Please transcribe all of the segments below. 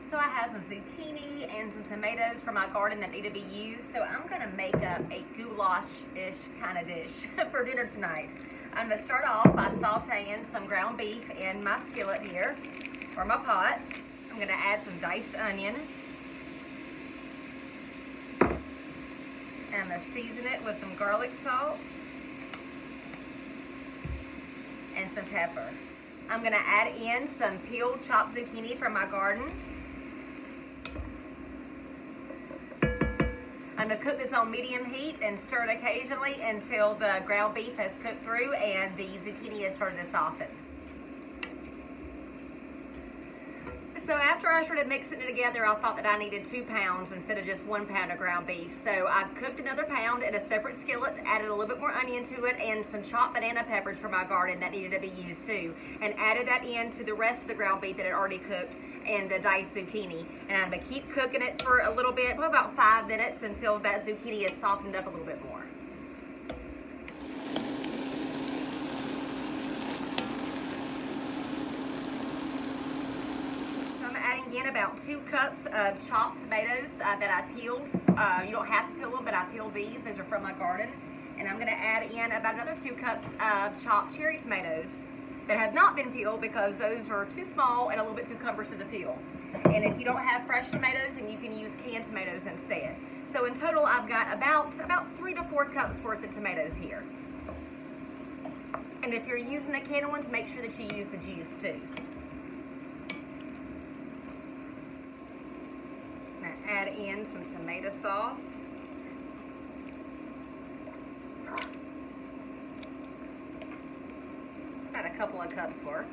So I have some zucchini and some tomatoes from my garden that need to be used. So I'm gonna make up a goulash-ish kind of dish for dinner tonight. I'm gonna start off by sauteing some ground beef in my skillet here, or my pot. I'm gonna add some diced onion. I'm gonna season it with some garlic salt and some pepper. I'm gonna add in some peeled chopped zucchini from my garden. I'm gonna cook this on medium heat and stir it occasionally until the ground beef has cooked through and the zucchini has started to soften. So after I started mixing it together, I thought that I needed 2 pounds instead of just 1 pound of ground beef. So I cooked another pound in a separate skillet, added a little bit more onion to it and some chopped banana peppers from my garden that needed to be used too. And added that into the rest of the ground beef that had already cooked and the diced zucchini. And I'm gonna keep cooking it for a little bit, probably about 5 minutes until that zucchini is softened up a little bit more. In about 2 cups of chopped tomatoes that I peeled. You don't have to peel them, but I peeled these. Those are from my garden. And I'm going to add in about another 2 cups of chopped cherry tomatoes that have not been peeled because those are too small and a little bit too cumbersome to peel. And if you don't have fresh tomatoes, then you can use canned tomatoes instead. So in total, I've got about 3 to 4 cups worth of tomatoes here. And if you're using the canned ones, make sure that you use the juice too. Add in some tomato sauce. About a couple of cups worth.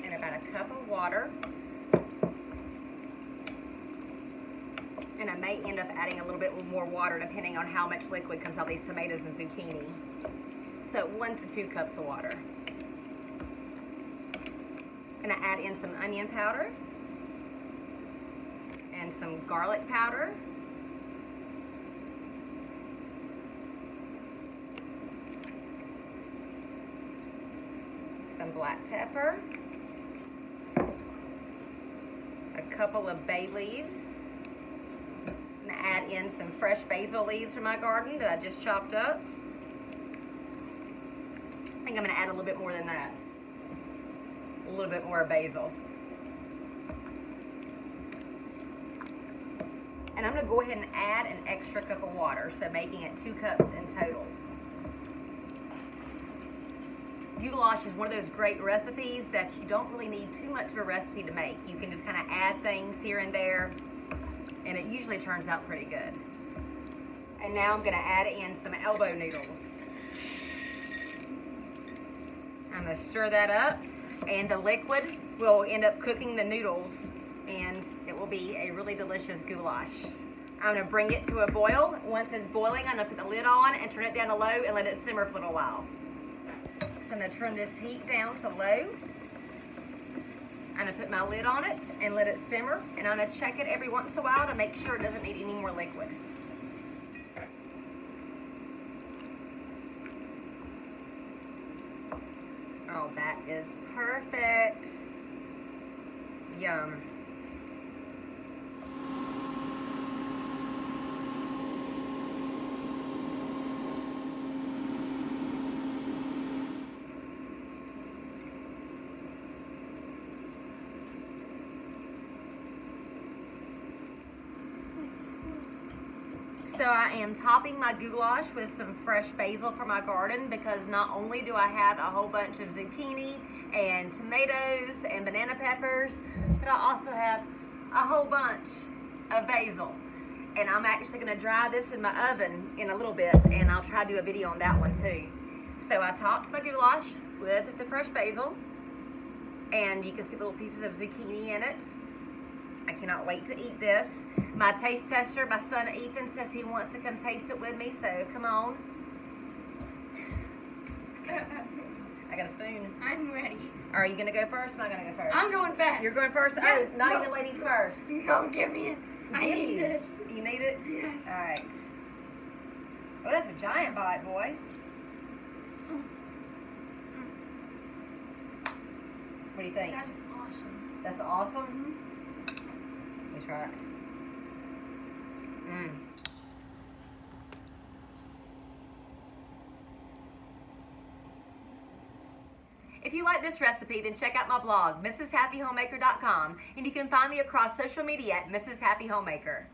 And about a cup of water. And I may end up adding a little bit more water depending on how much liquid comes out of these tomatoes and zucchini. So 1 to 2 cups of water. And I add in some onion powder and some garlic powder. Some black pepper. A couple of bay leaves. I'm going to add in some fresh basil leaves from my garden that I just chopped up. I think I'm going to add a little bit more than that. A little bit more basil. And I'm going to go ahead and add an extra cup of water, so making it 2 cups in total. Goulash is one of those great recipes that you don't really need too much of a recipe to make. You can just kind of add things here and there, and it usually turns out pretty good. And now I'm going to add in some elbow noodles. I'm going to stir that up, and the liquid will end up cooking the noodles, and it will be a really delicious goulash. I'm going to bring it to a boil. Once it's boiling, I'm going to put the lid on and turn it down to low and let it simmer for a little while. So I'm going to turn this heat down to low. I'm going to put my lid on it and let it simmer, and I'm going to check it every once in a while to make sure it doesn't need any more liquid. Oh, that is perfect. Yum. So I am topping my goulash with some fresh basil from my garden because not only do I have a whole bunch of zucchini and tomatoes and banana peppers, but I also have a whole bunch of basil. And I'm actually going to dry this in my oven in a little bit, and I'll try to do a video on that one too. So I topped my goulash with the fresh basil, and you can see little pieces of zucchini in it. I cannot wait to eat this. My taste tester, my son Ethan, says he wants to come taste it with me, so come on. I got a spoon. I'm ready. Are you going to go first? Am I going to go first? I'm going fast. You're going first? Yeah, Oh, not even ladies first. No, give me it. I need this. You need it? Yes. All right. Oh, that's a giant bite, boy. What do you think? That's awesome. That's awesome? Let me try it. If you like this recipe, then check out my blog, MrsHappyHomemaker.com, and you can find me across social media at Mrs. Happy Homemaker.